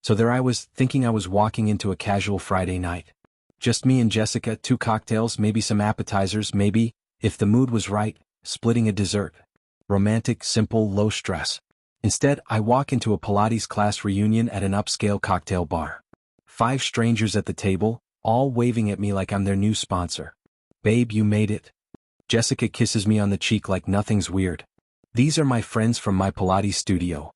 So there I was, thinking I was walking into a casual Friday night. Just me and Jessica, 2 cocktails, maybe some appetizers, maybe, if the mood was right, splitting a dessert. Romantic, simple, low stress. Instead, I walk into a Pilates class reunion at an upscale cocktail bar. 5 strangers at the table, all waving at me like I'm their new sponsor. Babe, you made it. Jessica kisses me on the cheek like nothing's weird. These are my friends from my Pilates studio.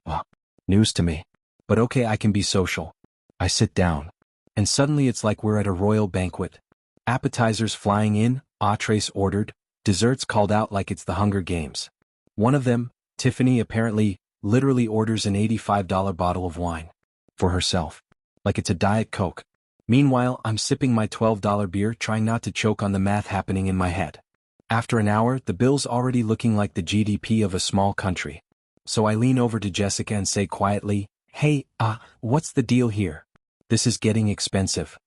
Oh, news to me. But okay, I can be social. I sit down. And suddenly it's like we're at a royal banquet. Appetizers flying in, entrees ordered, desserts called out like it's the Hunger Games. One of them, Tiffany, apparently, literally orders an $85 bottle of wine. For herself. Like it's a Diet Coke. Meanwhile, I'm sipping my $12 beer, trying not to choke on the math happening in my head. After an hour, the bill's already looking like the GDP of a small country. So I lean over to Jessica and say quietly, "Hey, what's the deal here? This is getting expensive."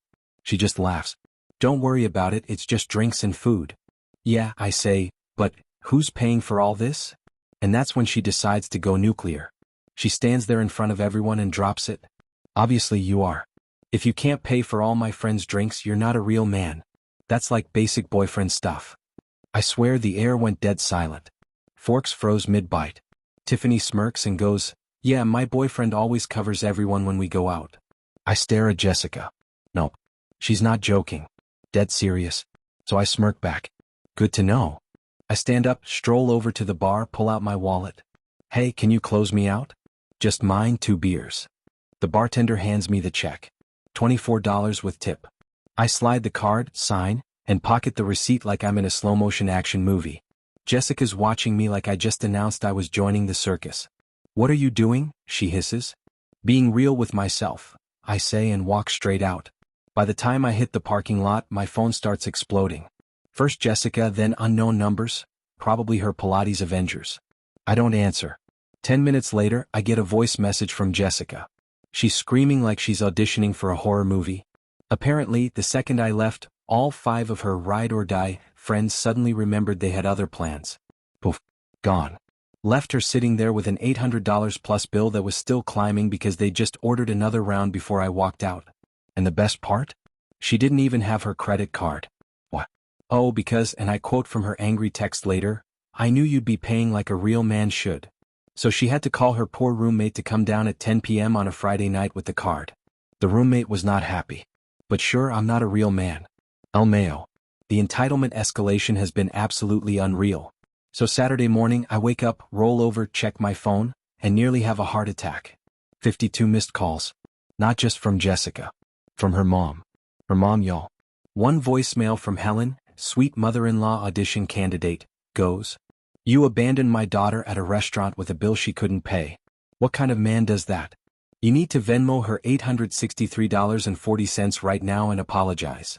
She just laughs. "Don't worry about it, it's just drinks and food." "Yeah," I say, "but who's paying for all this?" And that's when she decides to go nuclear. She stands there in front of everyone and drops it. "Obviously you are. If you can't pay for all my friends' drinks, you're not a real man. That's like basic boyfriend stuff." I swear the air went dead silent. Forks froze mid-bite. Tiffany smirks and goes, "Yeah, my boyfriend always covers everyone when we go out." I stare at Jessica. Nope. She's not joking. Dead serious. So I smirk back. Good to know. I stand up, stroll over to the bar, pull out my wallet. "Hey, can you close me out?" "Just mine, 2 beers." The bartender hands me the check. $24 with tip. I slide the card, sign, and pocket the receipt like I'm in a slow-motion action movie. Jessica's watching me like I just announced I was joining the circus. "What are you doing?" she hisses. "Being real with myself," I say and walk straight out. By the time I hit the parking lot, my phone starts exploding. First Jessica, then unknown numbers, probably her Pilates Avengers. I don't answer. 10 minutes later, I get a voice message from Jessica. She's screaming like she's auditioning for a horror movie. Apparently, the second I left, all 5 of her ride-or-die friends suddenly remembered they had other plans. Poof. Gone. Left her sitting there with an $800 plus bill that was still climbing because they just ordered another round before I walked out. And the best part? She didn't even have her credit card. What? "Oh, because," and I quote from her angry text later, "I knew you'd be paying like a real man should." So she had to call her poor roommate to come down at 10 p.m. on a Friday night with the card. The roommate was not happy. But sure, I'm not a real man. El Mayo. The entitlement escalation has been absolutely unreal. So Saturday morning I wake up, roll over, check my phone, and nearly have a heart attack. 52 missed calls. Not just from Jessica. From her mom. Her mom, y'all. One voicemail from Helen, sweet mother-in-law audition candidate, goes, "You abandoned my daughter at a restaurant with a bill she couldn't pay. What kind of man does that? You need to Venmo her $863.40 right now and apologize."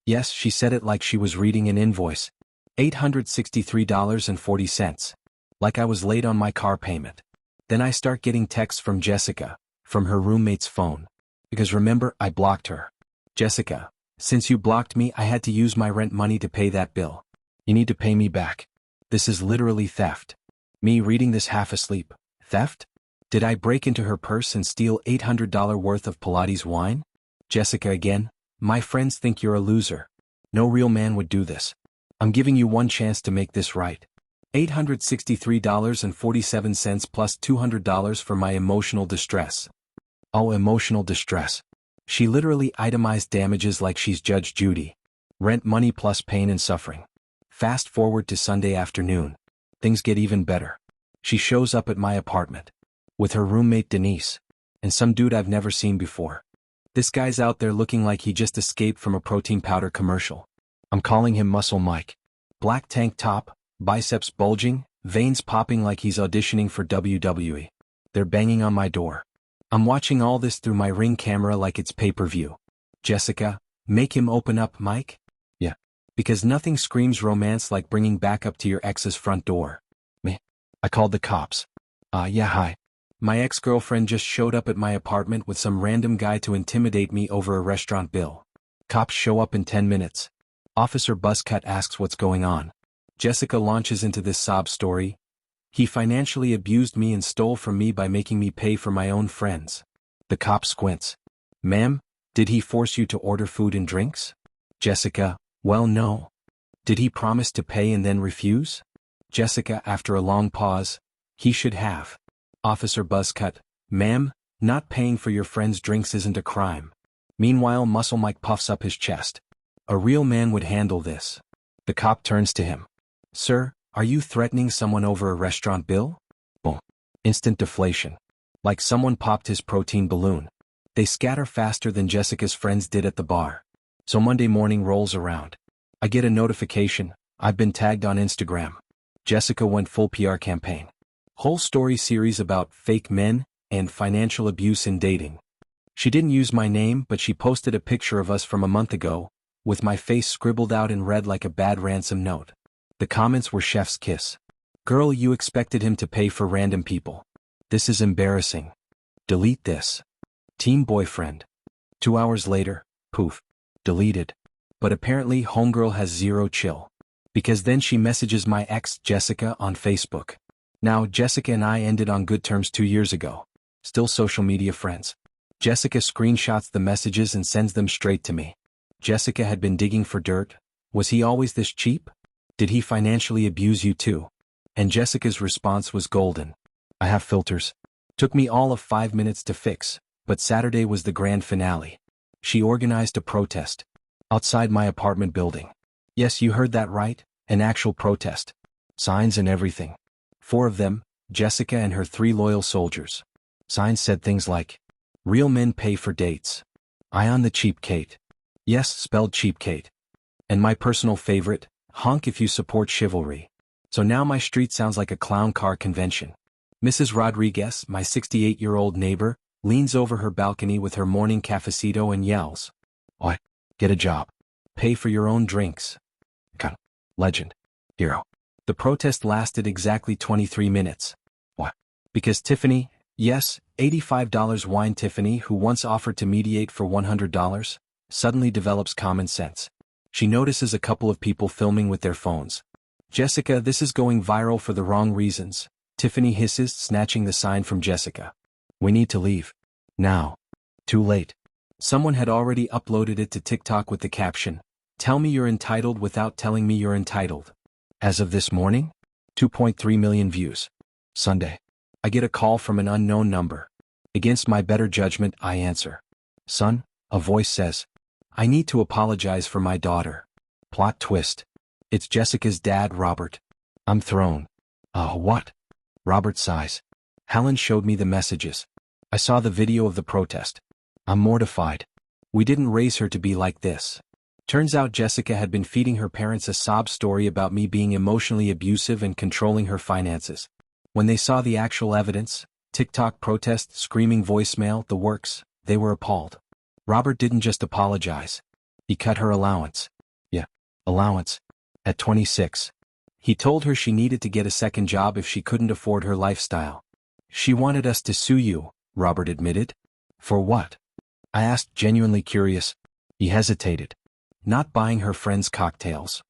Yes, she said it like she was reading an invoice. $863.40. Like I was late on my car payment. Then I start getting texts from Jessica, from her roommate's phone. Because remember, I blocked her. "Jessica, since you blocked me, I had to use my rent money to pay that bill. You need to pay me back. This is literally theft." Me reading this half asleep. Theft? Did I break into her purse and steal $800 worth of Pilates wine? Jessica again, "My friends think you're a loser. No real man would do this. I'm giving you one chance to make this right. $863.47 plus $200 for my emotional distress." Oh, emotional distress. She literally itemized damages like she's Judge Judy. Rent money plus pain and suffering. Fast forward to Sunday afternoon. Things get even better. She shows up at my apartment. With her roommate Denise. And some dude I've never seen before. This guy's out there looking like he just escaped from a protein powder commercial. I'm calling him Muscle Mike. Black tank top, biceps bulging, veins popping like he's auditioning for WWE. They're banging on my door. I'm watching all this through my Ring camera like it's pay-per-view. "Jessica, make him open up, Mike?" "Yeah." Because nothing screams romance like bringing backup to your ex's front door. Me. I called the cops. Yeah, hi. My ex-girlfriend just showed up at my apartment with some random guy to intimidate me over a restaurant bill. Cops show up in 10 minutes. Officer Buzzcut asks what's going on. Jessica launches into this sob story. "He financially abused me and stole from me by making me pay for my own friends. The cop squints. Ma'am, did he force you to order food and drinks? Jessica, well no. Did he promise to pay and then refuse? Jessica, after a long pause, he should have. Officer Buzzcut, ma'am, not paying for your friend's drinks isn't a crime. Meanwhile, Muscle Mike puffs up his chest. A real man would handle this. The cop turns to him. Sir, are you threatening someone over a restaurant bill? Boom. Instant deflation. Like someone popped his protein balloon. They scatter faster than Jessica's friends did at the bar. So Monday morning rolls around. I get a notification, I've been tagged on Instagram. Jessica went full PR campaign. Whole story series about fake men and financial abuse in dating. She didn't use my name, but she posted a picture of us from a month ago, with my face scribbled out in red like a bad ransom note. The comments were chef's kiss. Girl, you expected him to pay for random people. This is embarrassing. Delete this. Team boyfriend. 2 hours later, poof. Deleted. But apparently homegirl has zero chill. Because then she messages my ex, Jessica, on Facebook. Now, Jessica and I ended on good terms 2 years ago. Still social media friends. Jessica screenshots the messages and sends them straight to me. Jessica had been digging for dirt. Was he always this cheap? Did he financially abuse you too? And Jessica's response was golden. I have filters. Took me all of 5 minutes to fix, but Saturday was the grand finale. She organized a protest. Outside my apartment building. Yes, you heard that right, an actual protest. Signs and everything. 4 of them, Jessica and her 3 loyal soldiers. Signs said things like, real men pay for dates. Eye on the cheap Kate. Yes, spelled cheap Kate. And my personal favorite, honk if you support chivalry. So now my street sounds like a clown car convention. Mrs. Rodriguez, my 68-year-old neighbor, leans over her balcony with her morning cafecito and yells. What? Get a job. Pay for your own drinks. Legend. Hero. The protest lasted exactly 23 minutes. What? Because Tiffany, yes, $85 wine Tiffany, who once offered to mediate for $100, suddenly develops common sense. She notices a couple of people filming with their phones. Jessica, this is going viral for the wrong reasons, Tiffany hisses, snatching the sign from Jessica. We need to leave. Now. Too late. Someone had already uploaded it to TikTok with the caption, tell me you're entitled without telling me you're entitled. As of this morning, 2.3 million views. Sunday. I get a call from an unknown number. Against my better judgment, I answer. Son, a voice says. I need to apologize for my daughter. Plot twist. It's Jessica's dad, Robert. I'm thrown. What? Robert sighs. Helen showed me the messages. I saw the video of the protest. I'm mortified. We didn't raise her to be like this. Turns out Jessica had been feeding her parents a sob story about me being emotionally abusive and controlling her finances. When they saw the actual evidence, TikTok protest, screaming voicemail, the works, they were appalled. Robert didn't just apologize. He cut her allowance. Yeah, allowance. At 26. He told her she needed to get a second job if she couldn't afford her lifestyle. She wanted us to sue you, Robert admitted. For what? I asked, genuinely curious. He hesitated. Not buying her friends cocktails.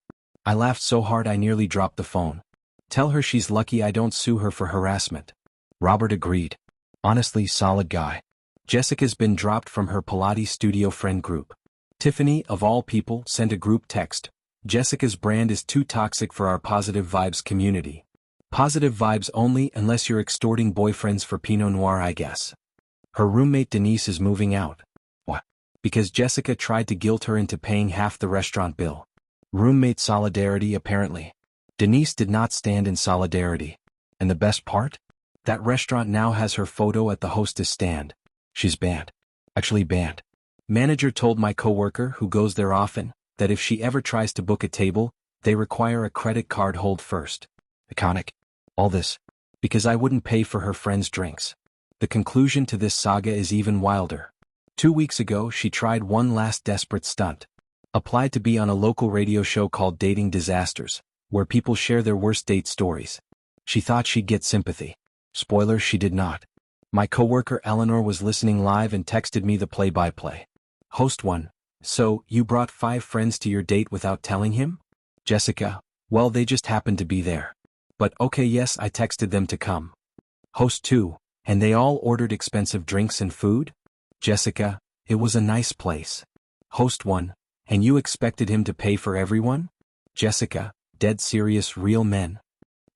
I laughed so hard I nearly dropped the phone. Tell her she's lucky I don't sue her for harassment. Robert agreed. Honestly, solid guy. Jessica's been dropped from her Pilates studio friend group. Tiffany, of all people, sent a group text. Jessica's brand is too toxic for our positive vibes community. Positive vibes only unless you're extorting boyfriends for Pinot Noir, I guess. Her roommate Denise is moving out. What? Because Jessica tried to guilt her into paying half the restaurant bill. Roommate solidarity apparently. Denise did not stand in solidarity. And the best part? That restaurant now has her photo at the hostess stand. She's banned. Actually banned. Manager told my coworker, who goes there often, that if she ever tries to book a table, they require a credit card hold first. Iconic. All this. Because I wouldn't pay for her friends' drinks. The conclusion to this saga is even wilder. 2 weeks ago, she tried one last desperate stunt. Applied to be on a local radio show called Dating Disasters, where people share their worst date stories. She thought she'd get sympathy. Spoiler, she did not. My coworker Eleanor was listening live and texted me the play-by-play. Host 1. So, you brought 5 friends to your date without telling him? Jessica. Well, they just happened to be there. But okay, yes, I texted them to come. Host 2. And they all ordered expensive drinks and food? Jessica, it was a nice place. Host 1, and you expected him to pay for everyone? Jessica, dead serious real men.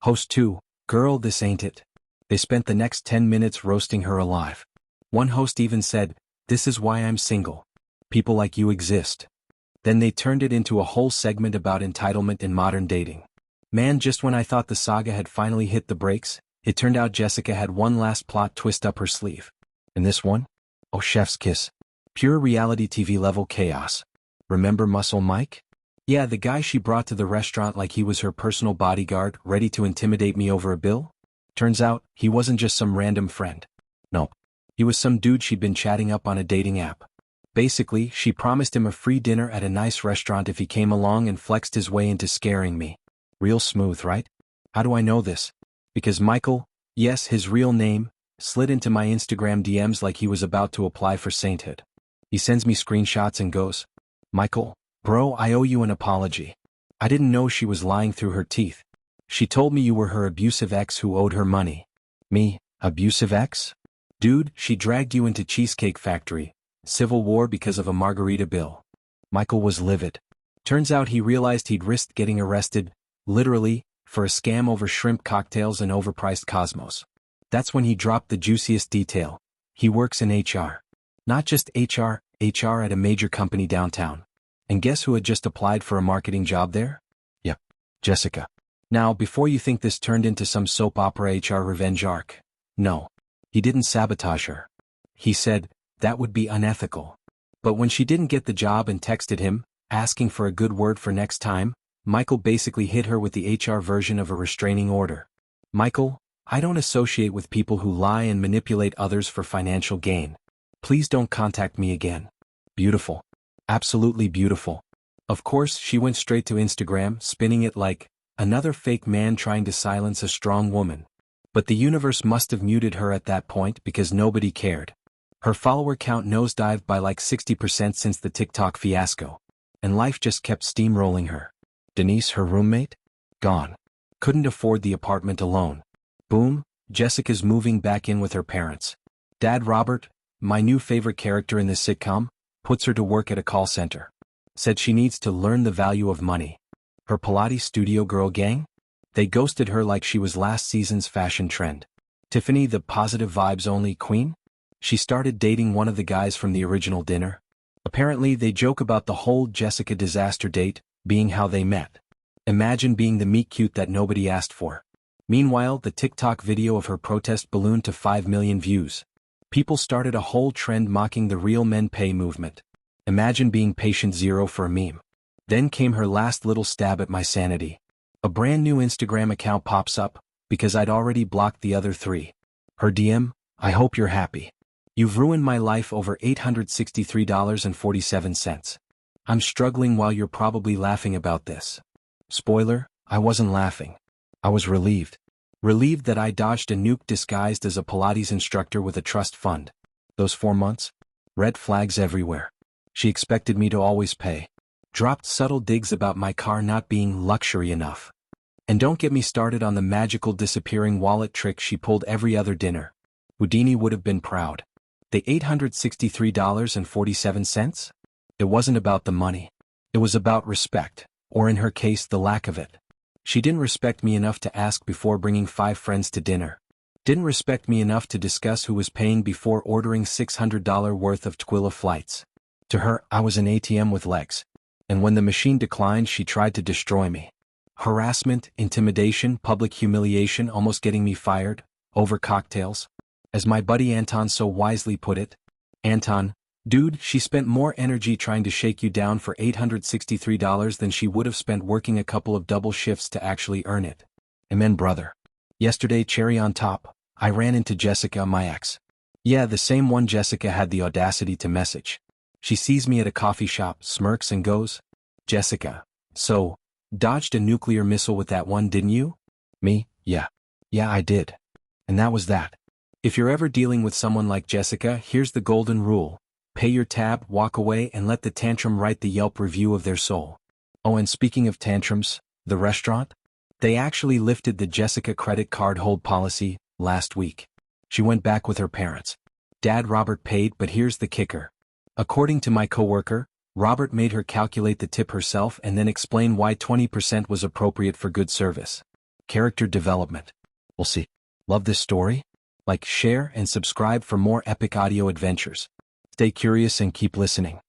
Host 2, girl this ain't it. They spent the next 10 minutes roasting her alive. One host even said, this is why I'm single. People like you exist. Then they turned it into a whole segment about entitlement in modern dating. Man, just when I thought the saga had finally hit the brakes, it turned out Jessica had one last plot twist up her sleeve. And this one? Oh, chef's kiss. Pure reality TV level chaos. Remember Muscle Mike? Yeah, the guy she brought to the restaurant like he was her personal bodyguard, ready to intimidate me over a bill? Turns out, he wasn't just some random friend. Nope. He was some dude she'd been chatting up on a dating app. Basically, she promised him a free dinner at a nice restaurant if he came along and flexed his way into scaring me. Real smooth, right? How do I know this? Because Michael, yes, his real name, slid into my Instagram DMs like he was about to apply for sainthood. He sends me screenshots and goes, Michael, bro, I owe you an apology. I didn't know she was lying through her teeth. She told me you were her abusive ex who owed her money. Me, abusive ex? Dude, she dragged you into Cheesecake Factory, civil war because of a margarita bill. Michael was livid. Turns out he realized he'd risked getting arrested, literally, for a scam over shrimp cocktails and overpriced Cosmos. That's when he dropped the juiciest detail. He works in HR. Not just HR at a major company downtown. And guess who had just applied for a marketing job there? Yep, Jessica. Now, before you think this turned into some soap opera HR revenge arc, no. He didn't sabotage her. He said, that would be unethical. But when she didn't get the job and texted him, asking for a good word for next time, Michael basically hit her with the HR version of a restraining order. Michael, I don't associate with people who lie and manipulate others for financial gain. Please don't contact me again. Beautiful. Absolutely beautiful. Of course, she went straight to Instagram, spinning it like, another fake man trying to silence a strong woman. But the universe must have muted her at that point because nobody cared. Her follower count nosedived by like 60% since the TikTok fiasco. And life just kept steamrolling her. Denise, her roommate? Gone. Couldn't afford the apartment alone. Boom, Jessica's moving back in with her parents. Dad Robert, my new favorite character in this sitcom, puts her to work at a call center. Said she needs to learn the value of money. Her Pilates studio girl gang? They ghosted her like she was last season's fashion trend. Tiffany, the positive vibes only queen? She started dating one of the guys from the original dinner. Apparently they joke about the whole Jessica disaster date being how they met. Imagine being the meet cute that nobody asked for. Meanwhile, the TikTok video of her protest ballooned to 5 million views. People started a whole trend mocking the real men pay movement. Imagine being patient zero for a meme. Then came her last little stab at my sanity. A brand new Instagram account pops up, because I'd already blocked the other 3. Her DM, I hope you're happy. You've ruined my life over $863.47. I'm struggling while you're probably laughing about this. Spoiler, I wasn't laughing. I was relieved. Relieved that I dodged a nuke disguised as a Pilates instructor with a trust fund. Those 4 months? Red flags everywhere. She expected me to always pay. Dropped subtle digs about my car not being luxury enough. And don't get me started on the magical disappearing wallet trick she pulled every other dinner. Houdini would have been proud. The $863.47? It wasn't about the money. It was about respect, or in her case the lack of it. She didn't respect me enough to ask before bringing 5 friends to dinner. Didn't respect me enough to discuss who was paying before ordering $600 worth of Twila flights. To her, I was an ATM with legs. And when the machine declined, she tried to destroy me. Harassment, intimidation, public humiliation, almost getting me fired, over cocktails. As my buddy Anton so wisely put it, Anton, dude, she spent more energy trying to shake you down for $863 than she would have spent working a couple of double shifts to actually earn it. Amen, brother. Yesterday, cherry on top, I ran into Jessica, my ex. Yeah, the same one Jessica had the audacity to message. She sees me at a coffee shop, smirks and goes, Jessica, so, dodged a nuclear missile with that one, didn't you? Me, yeah. Yeah, I did. And that was that. If you're ever dealing with someone like Jessica, here's the golden rule. Pay your tab, walk away, and let the tantrum write the Yelp review of their soul. Oh, and speaking of tantrums, the restaurant? They actually lifted the Jessica credit card hold policy last week. She went back with her parents. Dad Robert paid, but here's the kicker. According to my coworker, Robert made her calculate the tip herself and then explain why 20% was appropriate for good service. Character development. We'll see. Love this story? Like, share, and subscribe for more epic audio adventures. Stay curious and keep listening.